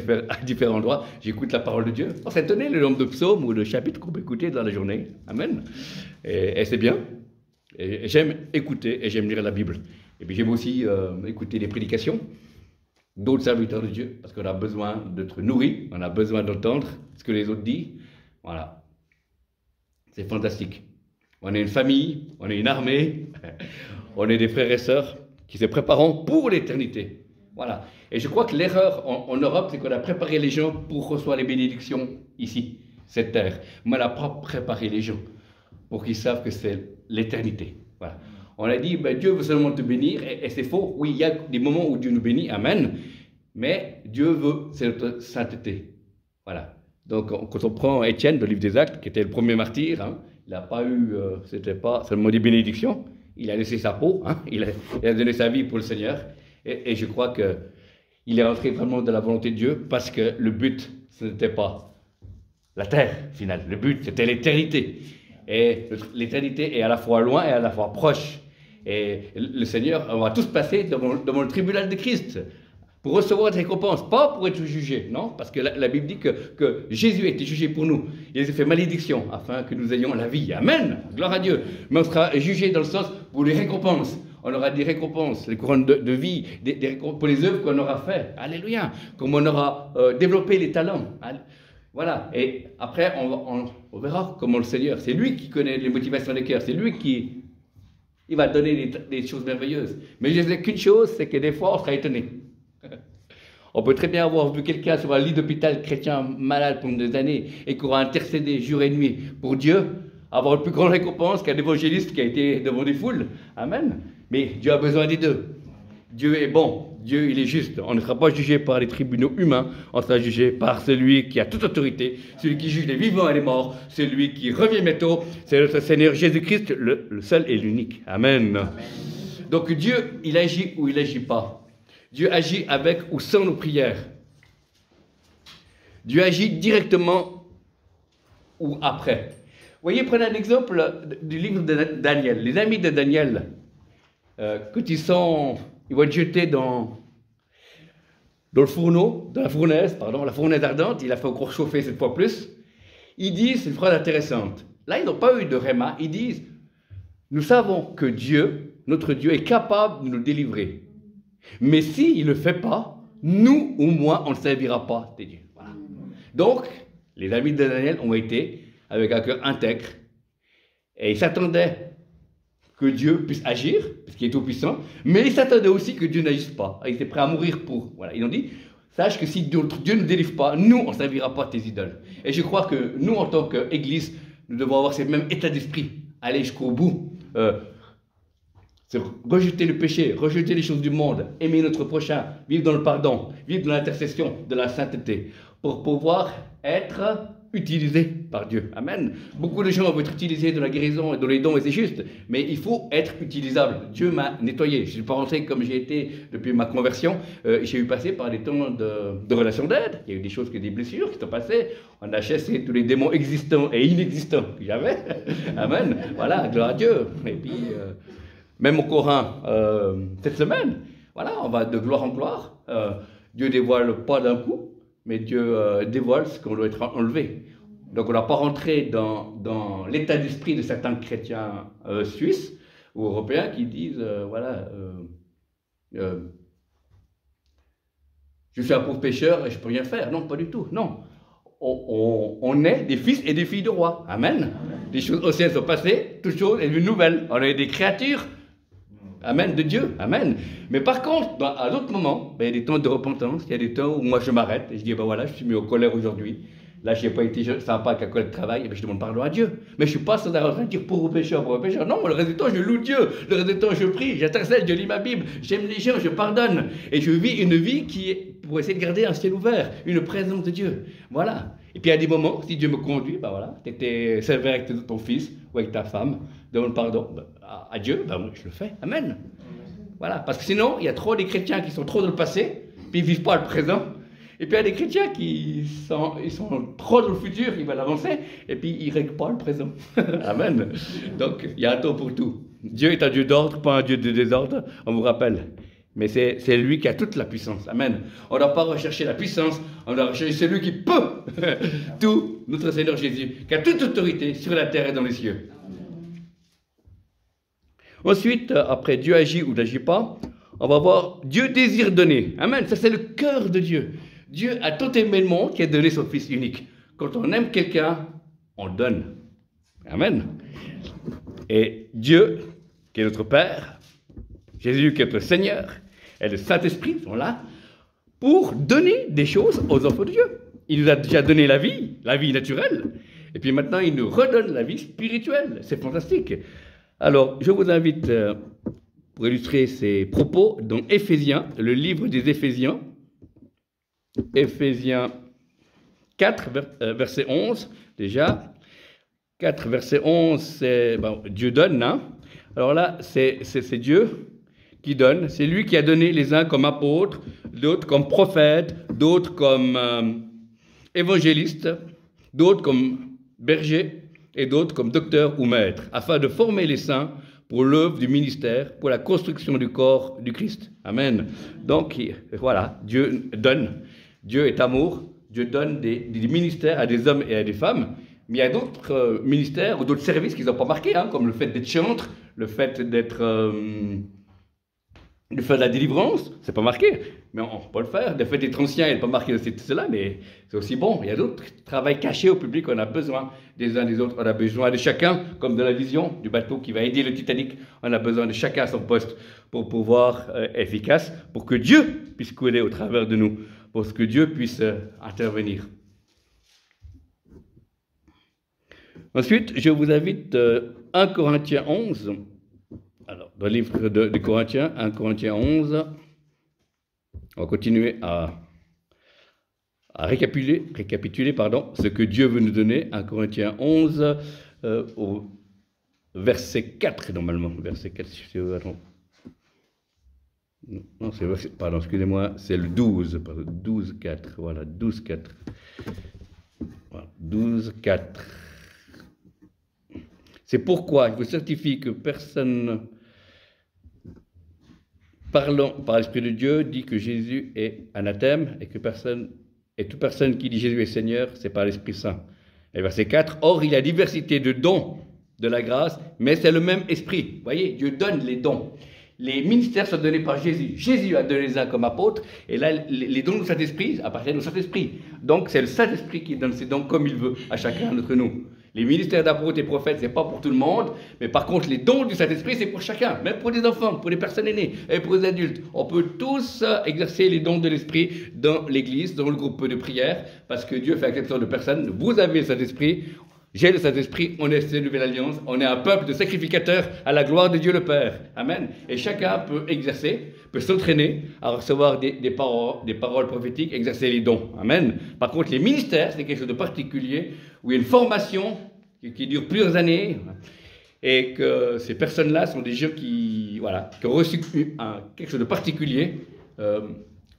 différents endroits, j'écoute la parole de Dieu. On s'est étonné le nombre de psaumes ou de chapitres qu'on peut écouter dans la journée. Amen. Et c'est bien. Et j'aime écouter et j'aime lire la Bible. Et puis j'aime aussi écouter les prédications d'autres serviteurs de Dieu, parce qu'on a besoin d'être nourris, on a besoin d'entendre ce que les autres disent. Voilà. c'est fantastique. On est une famille, on est une armée, on est des frères et sœurs qui se préparent pour l'éternité. Voilà. Et je crois que l'erreur en Europe, c'est qu'on a préparé les gens pour recevoir les bénédictions ici, cette terre. Mais on n'a pas préparé les gens pour qu'ils savent que c'est l'éternité. Voilà. On a dit, ben, Dieu veut seulement te bénir, et c'est faux. Oui, il y a des moments où Dieu nous bénit, amen, mais Dieu veut, c'est notre sainteté. Voilà. Donc, quand on prend Étienne, dans le livre des Actes, qui était le premier martyr, hein, il n'a pas eu, c'était pas seulement des bénédictions, il a laissé sa peau, hein, il a donné sa vie pour le Seigneur, et je crois qu'il est rentré vraiment dans la volonté de Dieu, parce que le but, ce n'était pas la terre, finale, le but, c'était l'éternité. Et l'éternité est à la fois loin et à la fois proche. Et le Seigneur, on va tous passer devant le tribunal de Christ pour recevoir des récompenses, pas pour être jugé, non, parce que la Bible dit que Jésus a été jugé pour nous. Il a fait malédiction afin que nous ayons la vie. Amen, gloire à Dieu. Mais on sera jugé dans le sens pour les récompenses. On aura des récompenses, les couronnes de vie, des récompenses pour les œuvres qu'on aura faites. Alléluia. Comme on aura développé les talents. Voilà, et après, on verra comment le Seigneur, c'est lui qui connaît les motivations des cœurs, c'est lui qui il va donner des choses merveilleuses. Mais je sais qu'une chose, c'est que des fois, on sera étonné. On peut très bien avoir vu quelqu'un sur un lit d'hôpital chrétien malade pendant des années et qui aura intercédé jour et nuit pour Dieu, avoir une plus grande récompense qu'un évangéliste qui a été devant des foules. Amen. Mais Dieu a besoin des deux. Dieu est bon. Dieu, il est juste. On ne sera pas jugé par les tribunaux humains, on sera jugé par celui qui a toute autorité, celui qui juge les vivants et les morts, celui qui revient bientôt, c'est notre Seigneur Jésus-Christ, le seul et l'unique. Amen. Amen. Donc Dieu, il agit ou il n'agit pas. Dieu agit avec ou sans nos prières. Dieu agit directement ou après. Vous voyez, prenez un exemple du livre de Daniel. Les amis de Daniel, quand ils vont être jetés dans le fourneau, dans la fournaise ardente, il a fait encore chauffer cette fois plus. Ils disent, c'est une phrase intéressante. Là, ils n'ont pas eu de réma. Ils disent, nous savons que Dieu, notre Dieu, est capable de nous délivrer. Mais s'il ne le fait pas, nous ou moi, on ne servira pas des dieux. Voilà. Donc, les amis de Daniel ont été avec un cœur intègre et ils s'attendaient que Dieu puisse agir, parce qu'il est tout-puissant, mais ils s'attendaient aussi que Dieu n'agisse pas. Ils étaient prêts à mourir pour. Voilà. Ils ont dit, sache que si notre Dieu ne nous délivre pas, nous, on ne servira pas tes idoles. Et je crois que nous, en tant qu'Église, nous devons avoir ce même état d'esprit, aller jusqu'au bout, rejeter le péché, rejeter les choses du monde, aimer notre prochain, vivre dans le pardon, vivre dans l'intercession, de la sainteté, pour pouvoir être utilisé par Dieu. Amen. Beaucoup de gens vont être utilisés dans la guérison et dans les dons, et c'est juste, mais il faut être utilisable. Dieu m'a nettoyé. Je ne suis pas rentré comme j'ai été depuis ma conversion. J'ai eu passé par des temps de relations d'aide. Il y a eu des choses, des blessures qui sont passées. On a chassé tous les démons existants et inexistants que j'avais. Amen. Voilà, gloire à Dieu. Et puis, même au Coran, cette semaine, voilà, on va de gloire en gloire. Dieu dévoile pas d'un coup, mais Dieu dévoile ce qu'on doit être enlevé. Donc on n'a pas rentré dans l'état d'esprit de certains chrétiens suisses ou européens qui disent, je suis un pauvre pécheur et je ne peux rien faire. Non, pas du tout, non. On est des fils et des filles de roi. Amen. Les choses anciennes sont passées, toutes choses est une nouvelle. On est des créatures. Amen, de Dieu, amen. Mais par contre, à d'autres moments, il y a des temps de repentance, il y a des temps où moi je m'arrête et je dis, voilà, je suis mis en colère aujourd'hui. Là, je n'ai pas été sympa avec un collègue de travail, et je demande pardon à Dieu. Mais je ne suis pas sans arrêt en train de dire pauvre pécheur. Non, le reste du temps, je loue Dieu. Le reste du temps, je prie, j'intercède, je lis ma Bible, j'aime les gens, je pardonne. Et je vis une vie qui est pour essayer de garder un ciel ouvert, une présence de Dieu. Voilà. Et puis, à des moments, si Dieu me conduit, tu étais sévère avec ton fils ou avec ta femme, demande pardon à Dieu, moi, je le fais. Amen. Voilà. Parce que sinon, il y a trop des chrétiens qui sont trop dans le passé, puis ils ne vivent pas le présent. Et puis il y a des chrétiens qui sont trop dans le futur, ils veulent avancer, et puis ils ne règlent pas le présent. Amen. Donc il y a un temps pour tout. Dieu est un Dieu d'ordre, pas un Dieu de désordre, on vous rappelle. Mais c'est lui qui a toute la puissance. Amen. On ne doit pas rechercher la puissance, on doit rechercher celui qui peut tout, notre Seigneur Jésus, qui a toute autorité sur la terre et dans les cieux. Ensuite, après Dieu agit ou n'agit pas, on va voir Dieu désire donner. Amen. Ça c'est le cœur de Dieu. Dieu a tant aimé le monde qu'il a donné son Fils unique. Quand on aime quelqu'un, on donne. Amen. Et Dieu, qui est notre Père, Jésus qui est notre Seigneur, et le Saint-Esprit sont là pour donner des choses aux enfants de Dieu. Il nous a déjà donné la vie naturelle, et puis maintenant il nous redonne la vie spirituelle. C'est fantastique. Alors, je vous invite, pour illustrer ces propos, dans Éphésiens, le livre des Éphésiens, Éphésiens 4, verset 11, déjà. 4, verset 11, c'est Dieu donne, hein. Alors là, c'est Dieu qui donne. C'est lui qui a donné les uns comme apôtres, d'autres comme prophètes, d'autres comme évangélistes, d'autres comme bergers et d'autres comme docteurs ou maîtres, afin de former les saints pour l'œuvre du ministère, pour la construction du corps du Christ. Amen. Donc, voilà, Dieu donne. Dieu est amour. Dieu donne des ministères à des hommes et à des femmes. Mais il y a d'autres ministères ou d'autres services qui ne sont pas marqués, hein, comme le fait d'être chantre, le fait d'être de faire de la délivrance, c'est pas marqué, mais on peut le faire. Le fait d'être ancien, il n'est pas marqué aussi tout cela, mais c'est aussi bon. Il y a d'autres travails cachés au public, on a besoin des uns des autres, on a besoin de chacun, comme de la vision du bateau qui va aider le Titanic, on a besoin de chacun à son poste pour pouvoir être efficace, pour que Dieu puisse couler au travers de nous, pour que Dieu puisse intervenir. Ensuite, je vous invite 1 Corinthiens 11. Alors, dans le livre de Corinthiens, 1 Corinthiens 11, on va continuer à récapituler ce que Dieu veut nous donner. 1 Corinthiens 11, au verset 4, normalement. Verset 4, si je veux. Non, c'est verset, pardon, excusez-moi, c'est le 12, pardon, 12, 4, voilà, 12, 4. Voilà, 12, 4. C'est pourquoi je vous certifie que personne, parlant par l'Esprit de Dieu, dit que Jésus est anathème et toute personne qui dit Jésus est Seigneur, c'est par l'Esprit Saint. Et verset 4, or il y a diversité de dons de la grâce, mais c'est le même Esprit. Vous voyez, Dieu donne les dons. Les ministères sont donnés par Jésus. Jésus a donné les uns comme apôtres, et là, les dons du Saint-Esprit appartiennent au Saint-Esprit. Donc, c'est le Saint-Esprit qui donne ces dons comme il veut à chacun d'entre nous. Les ministères d'apôtres et prophètes, ce n'est pas pour tout le monde, mais par contre, les dons du Saint-Esprit, c'est pour chacun, même pour les enfants, pour les personnes aînées et pour les adultes. On peut tous exercer les dons de l'Esprit dans l'Église, dans le groupe de prière, parce que Dieu fait exception de personne. Vous avez le Saint-Esprit, j'ai le Saint-Esprit, on est cette nouvelle alliance, on est un peuple de sacrificateurs à la gloire de Dieu le Père. Amen. Et chacun peut exercer, peut s'entraîner à recevoir des paroles prophétiques, exercer les dons. Amen. Par contre, les ministères, c'est quelque chose de particulier, où il y a une formation qui dure plusieurs années, et que ces personnes-là sont des gens qui ont reçu quelque chose de particulier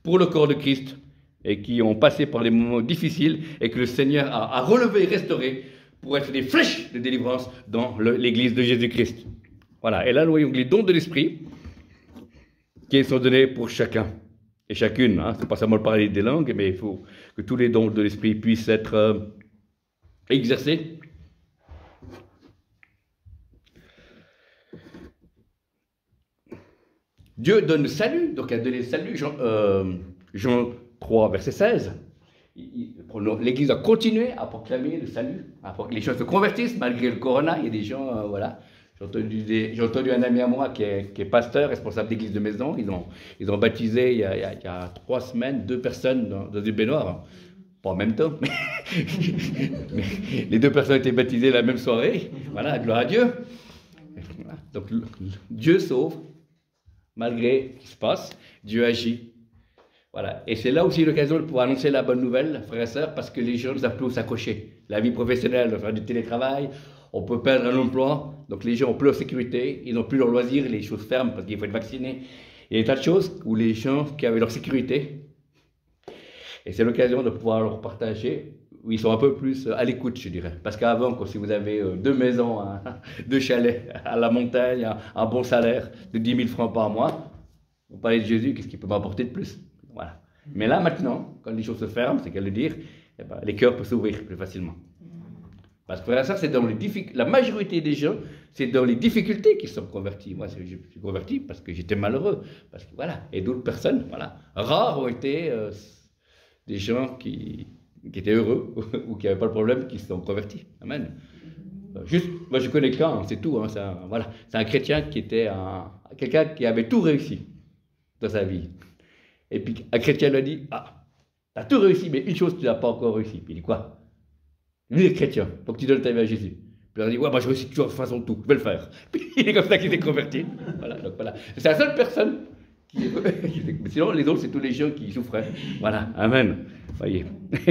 pour le corps de Christ, et qui ont passé par des moments difficiles, et que le Seigneur a relevé et restauré, pour être des flèches de délivrance dans l'Église de Jésus-Christ. Voilà, et là nous voyons les dons de l'Esprit qui sont donnés pour chacun et chacune. Hein. C'est pas seulement parler des langues, mais il faut que tous les dons de l'Esprit puissent être exercés. Dieu donne le salut, donc il a donné le salut, Jean 3, verset 16. L'Église a continué à proclamer le salut, que les gens se convertissent malgré le corona. Il y a des gens, voilà. J'ai entendu un ami à moi qui est pasteur, responsable d'église de maison. Ils ont baptisé il y a 3 semaines 2 personnes dans une baignoire. Pas en même temps, mais les 2 personnes ont été baptisées la même soirée. Voilà, gloire à Dieu. Voilà. Donc Dieu sauve, malgré ce qui se passe, Dieu agit. Voilà. Et c'est là aussi l'occasion de pouvoir annoncer la bonne nouvelle, frères et sœurs, parce que les gens ne savent plus où s'accrocher. La vie professionnelle, de faire du télétravail, on peut perdre un emploi, donc les gens n'ont plus leur sécurité, ils n'ont plus leur loisir, les choses ferment parce qu'il faut être vacciné. Il y a des tas de choses où les gens qui avaient leur sécurité, et c'est l'occasion de pouvoir leur partager, où ils sont un peu plus à l'écoute, je dirais. Parce qu'avant, si vous avez 2 maisons, 2 chalets à la montagne, un bon salaire de 10 000 francs par mois, vous parlez de Jésus, qu'est-ce qu'il peut m'apporter de plus? Voilà. Mais là, maintenant, quand les choses se ferment, c'est qu'à le dire, eh ben, les cœurs peuvent s'ouvrir plus facilement. Parce que ça, c'est dans les difficultés. La majorité des gens, c'est dans les difficultés qu'ils sont convertis. Moi, je suis converti parce que j'étais malheureux. Parce que, voilà. Et d'autres personnes, voilà. Rares ont été des gens qui étaient heureux ou qui n'avaient pas le problème, qui se sont convertis. Amen. juste, moi je connais qu'un, c'est tout. Hein, voilà. C'est un chrétien qui était quelqu'un qui avait tout réussi dans sa vie. Et puis un chrétien lui a dit, ah, tu as tout réussi, mais une chose tu n'as pas encore réussi. Puis il dit quoi? Lui il est chrétien, faut que tu donnes ta vie à Jésus. Puis il a dit, ouais, moi je réussis toujours de façon tout, je vais le faire. Puis il est comme ça qu'il s'est converti. Voilà, donc voilà. C'est la seule personne mais sinon, les autres, c'est tous les gens qui souffraient. Voilà, amen. Voyez,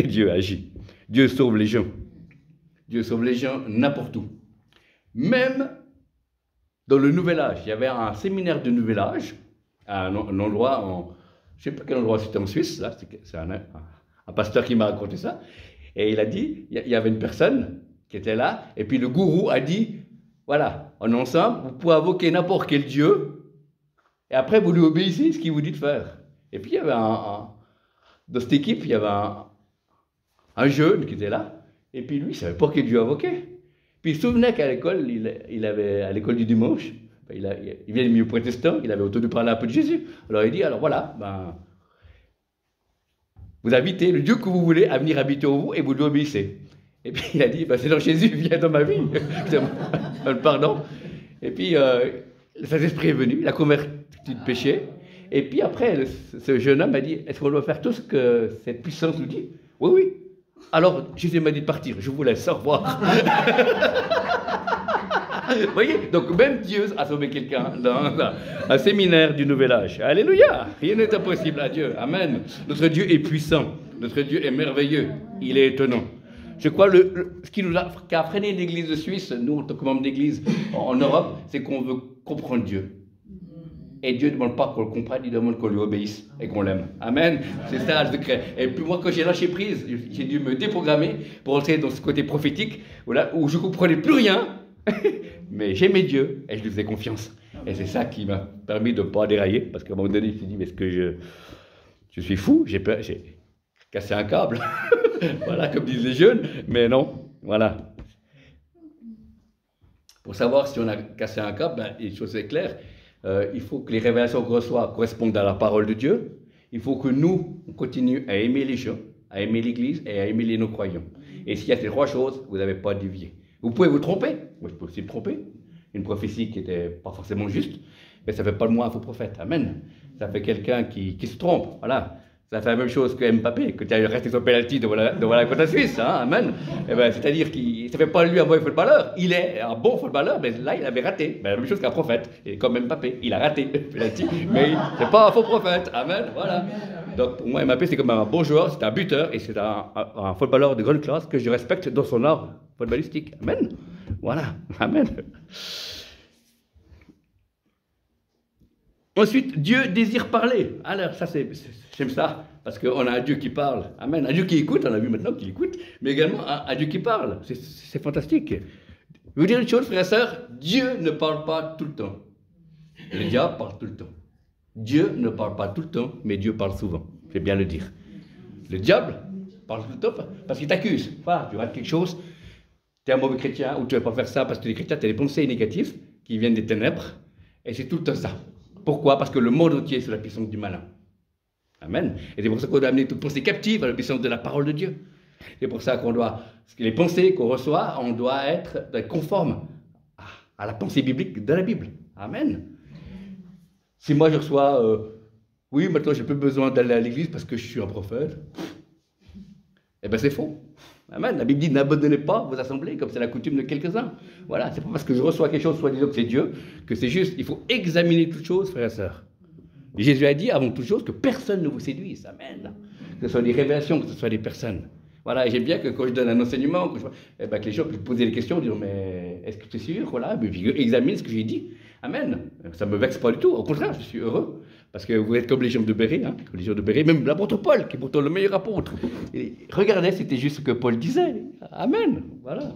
Dieu agit. Dieu sauve les gens. Dieu sauve les gens n'importe où. Même dans le Nouvel Âge. Il y avait un séminaire de Nouvel Âge, à un endroit, je ne sais pas quel endroit, c'était en Suisse, là, c'est un pasteur qui m'a raconté ça. Et il a dit, il y avait une personne qui était là, et puis le gourou a dit, voilà, en ensemble, vous pouvez invoquer n'importe quel Dieu, et après, vous lui obéissez ce qu'il vous dit de faire. Et puis, il y avait dans cette équipe, il y avait un jeune qui était là. Et puis, lui, il ne savait pas quel Dieu invoquer. Puis, il se souvenait qu'à l'école, il avait, à l'école du dimanche, il vient du milieu protestant, il avait entendu parler un peu de Jésus. Alors, il dit, alors voilà, vous invitez le Dieu que vous voulez à venir habiter en vous et vous lui obéissez. Et puis, il a dit, Seigneur Jésus, viens dans ma vie. Pardon. Et puis, le Saint-Esprit est venu, il a converti de péché. Et puis après, ce jeune homme a dit, est-ce qu'on doit faire tout ce que cette puissance nous dit? Oui, oui. Alors, Jésus m'a dit de partir, je vous laisse, au revoir. Vous voyez? Donc même Dieu a sauvé quelqu'un dans un séminaire du Nouvel Âge. Alléluia! Rien n'est impossible à Dieu. Amen. Notre Dieu est puissant. Notre Dieu est merveilleux. Il est étonnant. Je crois ce qui nous a freiné l'Église de Suisse, nous, en tant que membres d'Église en Europe, c'est qu'on veut comprendre Dieu. Et Dieu ne demande pas qu'on le comprenne, il demande qu'on lui obéisse et qu'on l'aime. Amen. C'est ça le secret. Et puis moi, quand j'ai lâché prise, j'ai dû me déprogrammer pour entrer dans ce côté prophétique, voilà, où je ne comprenais plus rien, mais j'aimais Dieu et je lui faisais confiance. Et c'est ça qui m'a permis de ne pas dérailler, parce qu'à un moment donné, je me suis dit, mais est-ce que je suis fou? J'ai cassé un câble. Voilà, comme disent les jeunes, mais non, voilà. Pour savoir si on a cassé un câble, une chose est claire, il faut que les révélations qu'on reçoit correspondent à la parole de Dieu. Il faut que nous, on continue à aimer les gens, à aimer l'Église et à aimer nos croyants. Et s'il y a ces trois choses, vous n'avez pas dévié. Vous pouvez vous tromper, moi je peux aussi me tromper, une prophétie qui n'était pas forcément juste, mais ça ne fait pas de moi un faux prophète, amen. Ça fait quelqu'un qui se trompe, voilà. Ça fait la même chose que Mbappé, que tu as resté son penalty devant la côte suisse, hein, amen. C'est-à-dire qu'il ne fait pas lui un mauvais footballeur, il est un bon footballeur, mais là il avait raté. La même chose qu'un prophète, et comme Mbappé, il a raté le penalty, mais c'est pas un faux prophète, amen, voilà. Donc pour moi Mbappé c'est comme un bon joueur, c'est un buteur, et c'est un footballeur de grande classe que je respecte dans son art footballistique, amen. Voilà, amen. Ensuite, Dieu désire parler. Alors, ça, j'aime ça, parce qu'on a un Dieu qui parle. Amen. Un Dieu qui écoute, on a vu maintenant qu'il écoute, mais également un Dieu qui parle. C'est fantastique. Je vais vous dire une chose, frères et sœurs, Dieu ne parle pas tout le temps. Le diable parle tout le temps. Dieu ne parle pas tout le temps, mais Dieu parle souvent. Je vais bien le dire. Le diable parle tout le temps parce qu'il t'accuse. Voilà, tu rates quelque chose, tu es un mauvais chrétien, ou tu ne vas pas faire ça parce que tu es chrétien, tu as des pensées négatives qui viennent des ténèbres, et c'est tout le temps ça. Pourquoi? Parce que le monde entier est sous la puissance du malin. Amen. Et c'est pour ça qu'on doit amener toute pensée captive à la puissance de la parole de Dieu. C'est pour ça qu'on doit, les pensées qu'on reçoit, on doit être conforme à la pensée biblique de la Bible. Amen. Si moi je reçois, oui, maintenant j'ai plus besoin d'aller à l'église parce que je suis un prophète, eh bien c'est faux. Amen. La Bible dit n'abandonnez pas vos assemblées comme c'est la coutume de quelques-uns. Voilà, c'est pas parce que je reçois quelque chose, soit disant que c'est Dieu, que c'est juste. Il faut examiner toutes choses, frères et sœurs. Et Jésus a dit avant toute chose que personne ne vous séduise. Amen. Que ce soit des révélations, que ce soit des personnes. Voilà, et j'aime bien que quand je donne un enseignement, que les gens puissent poser des questions, dire mais est-ce que tu es sûr? Voilà, examine ce que j'ai dit. Amen. Ça ne me vexe pas du tout. Au contraire, je suis heureux. Parce que vous êtes comme les gens de Béret, hein, les gens de Béret, même l'apôtre Paul, qui est pourtant le meilleur apôtre. Et regardez, c'était juste ce que Paul disait. Amen. Voilà.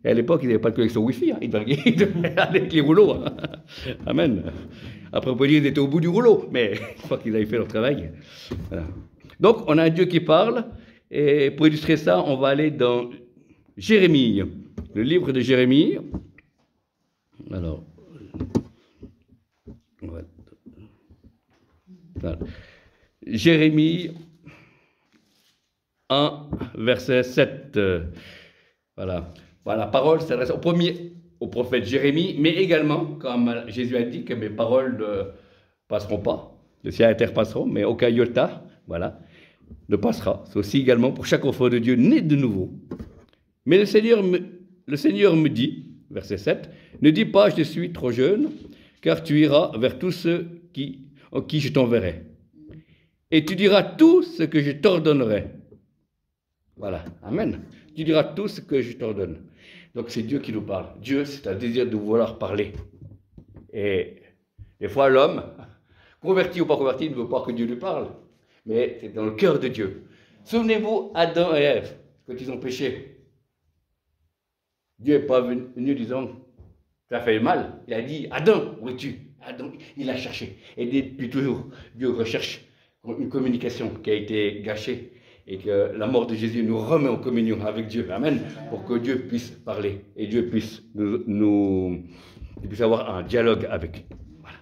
Et à l'époque, il n'y avait pas de connexion Wi-Fi. Hein. Il devait aller avec les rouleaux. Hein. Amen. Après, on peut dire qu'ils étaient au bout du rouleau. Mais je crois qu'ils avaient fait leur travail. Voilà. Donc, on a un Dieu qui parle. Et pour illustrer ça, on va aller dans Jérémie. Le livre de Jérémie. Alors, voilà. Jérémie 1, verset 7. Voilà. Voilà, la parole s'adresse au premier, au prophète Jérémie, mais également, comme Jésus a dit que mes paroles ne passeront pas, le ciel et la terre passeront, mais aucun iota, voilà, ne passera. C'est aussi également pour chaque enfant de Dieu né de nouveau. Mais le Seigneur me dit, verset 7, ne dis pas je suis trop jeune, car tu iras vers tous ceux en qui je t'enverrai. Et tu diras tout ce que je t'ordonnerai. Voilà, amen. Tu diras tout ce que je t'ordonne. Donc c'est Dieu qui nous parle. Dieu, c'est un désir de vouloir parler. Et des fois, l'homme, converti ou pas converti, ne veut pas que Dieu lui parle. Mais c'est dans le cœur de Dieu. Souvenez-vous, Adam et Ève, quand ils ont péché. Dieu n'est pas venu disant, tu as fait le mal. Il a dit, Adam, où es-tu? Adam, il a cherché. Et depuis toujours, Dieu recherche une communication qui a été gâchée. Et que la mort de Jésus nous remet en communion avec Dieu. Amen. Pour que Dieu puisse parler. Et Dieu puisse puisse avoir un dialogue avec. Voilà.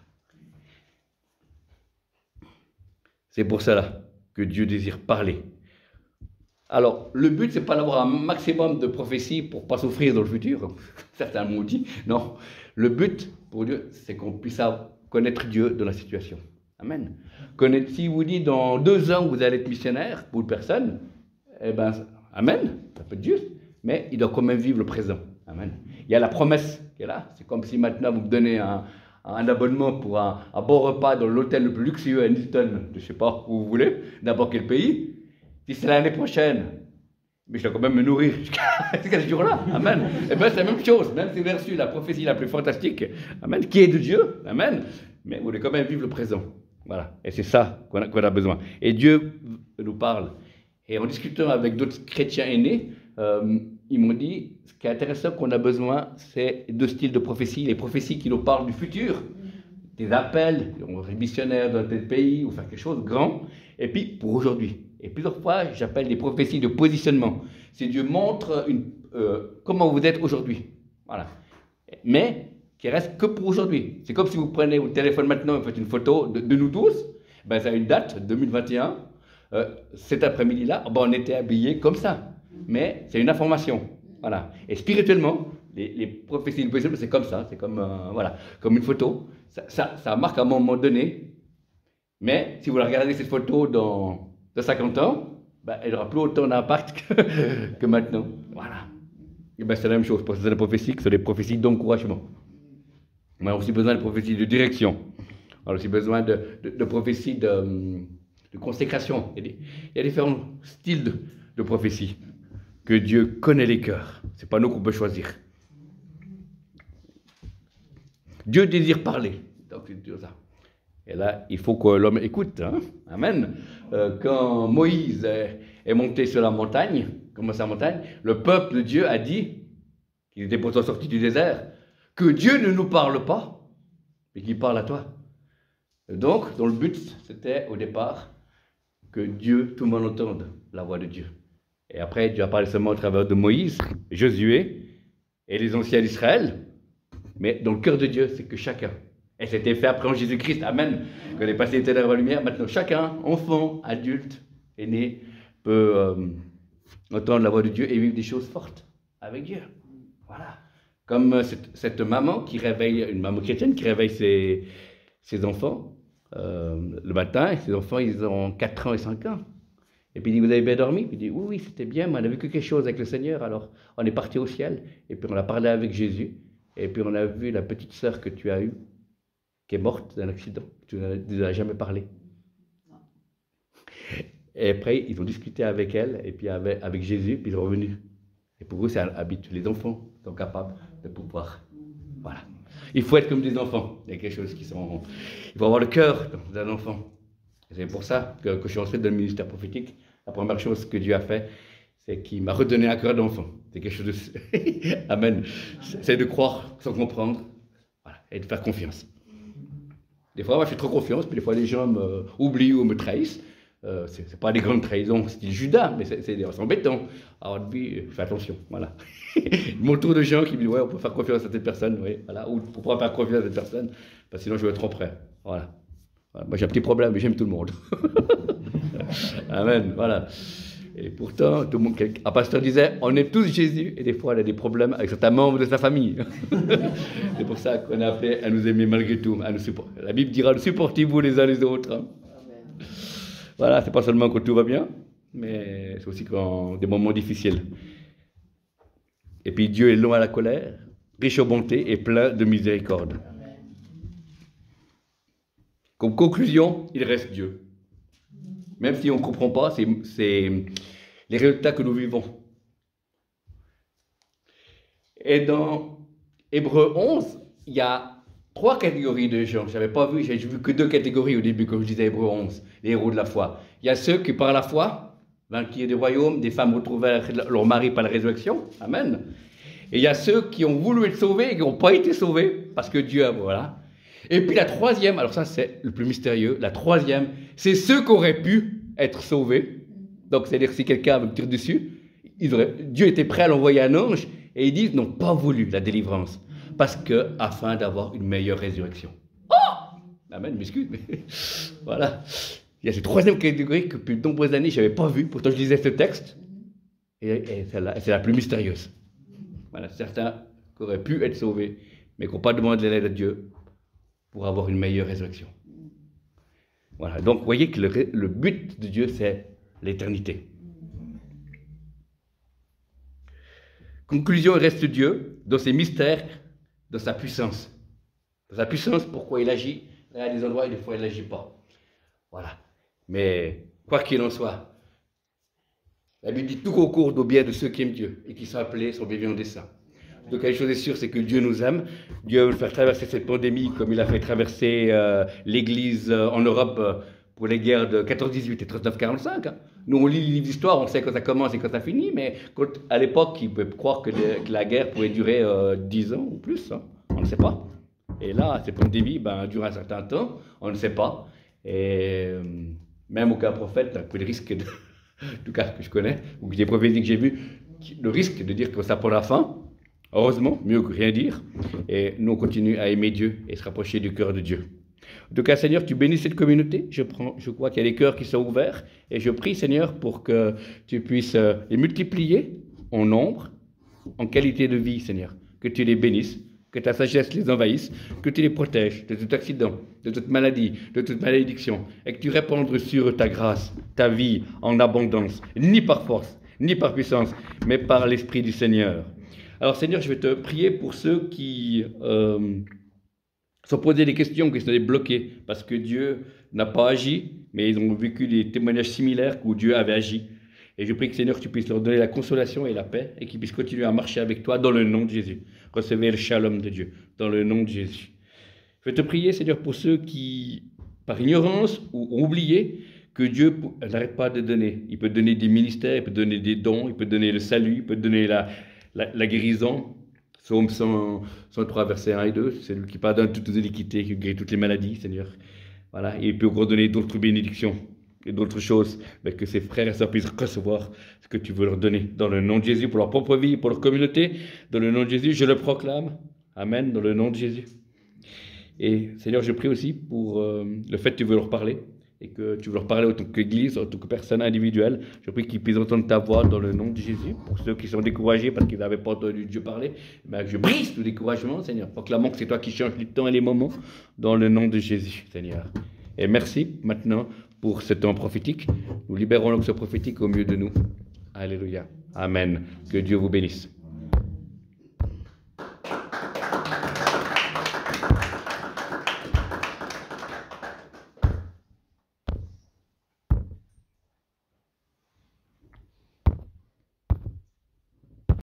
C'est pour cela que Dieu désire parler. Alors, le but, c'est pas d'avoir un maximum de prophéties pour ne pas souffrir dans le futur. Certains m'ont dit. Non. Le but pour Dieu, c'est qu'on puisse connaître Dieu dans la situation. Amen. Si vous dites dans 2 ans vous allez être missionnaire pour une personne, eh ben, amen, ça peut être juste, mais il doit quand même vivre le présent. Amen. Il y a la promesse qui est là. C'est comme si maintenant vous me donnez un abonnement pour un bon repas dans l'hôtel le plus luxueux à Hilton, je ne sais pas où vous voulez, n'importe quel pays. Si c'est l'année prochaine, mais je dois quand même me nourrir jusqu'à ce jour-là. Amen. Eh bien, c'est la même chose. Même si vous avez reçu la prophétie la plus fantastique, amen, qui est de Dieu, amen, mais vous devez quand même vivre le présent. Voilà, et c'est ça qu'on a besoin. Et Dieu nous parle. Et en discutant avec d'autres chrétiens aînés, ils m'ont dit, ce qui est intéressant qu'on a besoin, c'est 2 styles de prophéties. Les prophéties qui nous parlent du futur, des appels, on est missionnaire dans tel pays, ou faire quelque chose de grand, et puis pour aujourd'hui. Et plusieurs fois, j'appelle des prophéties de positionnement. C'est Dieu montre comment vous êtes aujourd'hui. Voilà. Mais qui reste que pour aujourd'hui. C'est comme si vous prenez votre téléphone maintenant et faites une photo de nous tous, ben ça a une date, 2021, cet après-midi-là, ben on était habillés comme ça. Mais c'est une information. Voilà. Et spirituellement, les prophéties du possible, c'est comme ça, c'est comme, voilà, comme une photo. Ça marque à un moment donné, mais si vous regardez cette photo dans 50 ans, ben, elle n'aura plus autant d'impact que maintenant. Voilà. Et ben, c'est la même chose pour ces prophéties que sont des prophéties d'encouragement. On a aussi besoin de prophéties de direction. On a aussi besoin de prophéties de consécration. Il y a différents styles de prophéties que Dieu connaît les cœurs. Ce n'est pas nous qu'on peut choisir. Dieu désire parler. Donc, c'est ça. Et là, il faut que l'homme écoute. Hein? Amen. Quand Moïse est monté sur la montagne, le peuple de Dieu a dit, qu'il était pourtant sorti du désert, que Dieu ne nous parle pas, mais qu'il parle à toi. Donc, dans le but, c'était au départ que Dieu, tout le monde entende la voix de Dieu. Et après, Dieu a parlé seulement au travers de Moïse, Josué et les anciens d'Israël. Mais dans le cœur de Dieu, c'est que chacun, et c'était fait après en Jésus-Christ, amen, qu'on est passé des ténèbres à la lumière, maintenant chacun, enfant, adulte, aîné, peut entendre la voix de Dieu et vivre des choses fortes avec Dieu. Voilà. Comme cette maman qui réveille, une maman chrétienne qui réveille ses enfants le matin, et ses enfants, ils ont 4 ans et 5 ans. Et puis il dit, vous avez bien dormi? Puis il dit, oui, c'était bien, mais on a vécu quelque chose avec le Seigneur, alors on est parti au ciel, et puis on a parlé avec Jésus, et puis on a vu la petite sœur que tu as eue, qui est morte d'un accident, tu ne nous as jamais parlé. Et après, ils ont discuté avec elle, et puis avec Jésus, puis ils sont revenus. Et pour eux, c'est un habitude. Les enfants sont capables de pouvoir. Voilà. Il faut être comme des enfants. Il y a quelque chose qui sont. Il faut avoir le cœur d'un enfant. C'est pour ça que je suis entré dans le ministère prophétique. La première chose que Dieu a fait, c'est qu'il m'a redonné un cœur d'enfant. C'est quelque chose de. Amen. C'est de croire sans comprendre. Voilà. Et de faire confiance. Des fois, moi, je fais trop confiance, puis des fois, les gens m'oublient ou me trahissent. C'est pas des grandes trahisons, style Judas, mais c'est embêtant. Alors, lui, fais attention, voilà. Mon tour de gens qui me disent, ouais, on peut faire confiance à cette personne, oui, voilà, ou on peut pas faire confiance à cette personne, parce que sinon je vais être trop près. Voilà. Moi, j'ai un petit problème, mais j'aime tout le monde. Amen, voilà. Et pourtant, tout le monde, un pasteur disait, on aime tous Jésus, et des fois, il a des problèmes avec certains membres de sa famille. C'est pour ça qu'on est appelé à nous aimer malgré tout, à nous supporter. La Bible dira, supportez-vous les uns les autres. Hein. Voilà, c'est pas seulement quand tout va bien, mais c'est aussi quand des moments difficiles. Et puis Dieu est long à la colère, riche en bonté et plein de miséricorde. Comme conclusion, il reste Dieu. Même si on ne comprend pas, c'est les résultats que nous vivons. Et dans Hébreux 11, il y a 3 catégories de gens. Je n'avais pas vu, j'ai vu que 2 catégories au début, comme je disais, Hébreux 11, les héros de la foi. Il y a ceux qui, par la foi, vainquirent des royaumes, des femmes retrouvèrent leur mari par la résurrection. Amen. Et il y a ceux qui ont voulu être sauvés et qui n'ont pas été sauvés, parce que Dieu a, voilà. Et puis la troisième, alors ça c'est le plus mystérieux, la troisième, c'est ceux qui auraient pu être sauvés. Donc c'est-à-dire si quelqu'un me tire dessus, Dieu était prêt à l'envoyer un ange, et ils disent n'ont pas voulu la délivrance, parce que afin d'avoir une meilleure résurrection. Oh, amen, m'excuse, mais voilà. Il y a cette troisième catégorie que depuis de nombreuses années je n'avais pas vue, pourtant je lisais ce texte, et celle-là, c'est la plus mystérieuse. Voilà, certains qui auraient pu être sauvés, mais qui n'ont pas demandé l'aide de Dieu pour avoir une meilleure résurrection. Voilà, donc vous voyez que le but de Dieu, c'est l'éternité. Conclusion, il reste Dieu dans ses mystères, dans sa puissance. Dans sa puissance, pourquoi il agit, il y a des endroits où des fois il n'agit pas. Voilà. Mais quoi qu'il en soit, la Bible dit tout concourt au bien de ceux qui aiment Dieu et qui sont appelés, sont bénis en dessein. Donc, une chose est sûre, c'est que Dieu nous aime. Dieu veut faire traverser cette pandémie comme il a fait traverser l'Église en Europe pour les guerres de 14-18 et 39-45. Hein. Nous, on lit les livres d'histoire, on sait quand ça commence et quand ça finit, mais à l'époque, ils peuvent croire que la guerre pouvait durer 10 ans ou plus. Hein. On ne sait pas. Et là, cette pandémie dure un certain temps, on ne sait pas. Et même aucun prophète, un peu le risque, en tout cas que je connais, ou des prophéties que j'ai vues, le risque de dire que ça prend la fin. Heureusement, mieux que rien dire. Et nous, on continue à aimer Dieu et se rapprocher du cœur de Dieu. En tout cas, Seigneur, tu bénis cette communauté. Je crois qu'il y a des cœurs qui sont ouverts. Et je prie, Seigneur, pour que tu puisses les multiplier en nombre, en qualité de vie, Seigneur. Que tu les bénisses, que ta sagesse les envahisse, que tu les protèges de tout accident, de toute maladie, de toute malédiction. Et que tu répandes sur ta grâce, ta vie en abondance, ni par force, ni par puissance, mais par l'Esprit du Seigneur. Alors Seigneur, je vais te prier pour ceux qui sont posés des questions, qui sont bloqués, parce que Dieu n'a pas agi, mais ils ont vécu des témoignages similaires où Dieu avait agi. Et je prie que Seigneur, tu puisses leur donner la consolation et la paix, et qu'ils puissent continuer à marcher avec toi dans le nom de Jésus. Recevez le shalom de Dieu, dans le nom de Jésus. Je vais te prier, Seigneur, pour ceux qui, par ignorance ou ont oublié, que Dieu n'arrête pas de donner. Il peut donner des ministères, il peut donner des dons, il peut donner le salut, il peut donner la guérison. Psaume 103, versets 1 et 2, c'est lui qui pardonne toutes les iniquités, qui guérit toutes les maladies, Seigneur. Voilà, et il peut encore donner d'autres bénédictions et d'autres choses, mais que ses frères et sœurs puissent recevoir ce que tu veux leur donner. Dans le nom de Jésus, pour leur propre vie, pour leur communauté, dans le nom de Jésus, je le proclame. Amen, dans le nom de Jésus. Et Seigneur, je prie aussi pour le fait que tu veux leur parler, et que tu veux leur parler en tant qu'Église, en tant que personne individuelle. Je prie qu'ils puissent entendre ta voix dans le nom de Jésus. Pour ceux qui sont découragés parce qu'ils n'avaient pas entendu Dieu parler, je brise le découragement, Seigneur. Proclamons que c'est toi qui changes les temps et les moments dans le nom de Jésus, Seigneur. Et merci maintenant pour ce temps prophétique. Nous libérons l'onction prophétique au milieu de nous. Alléluia. Amen. Que Dieu vous bénisse.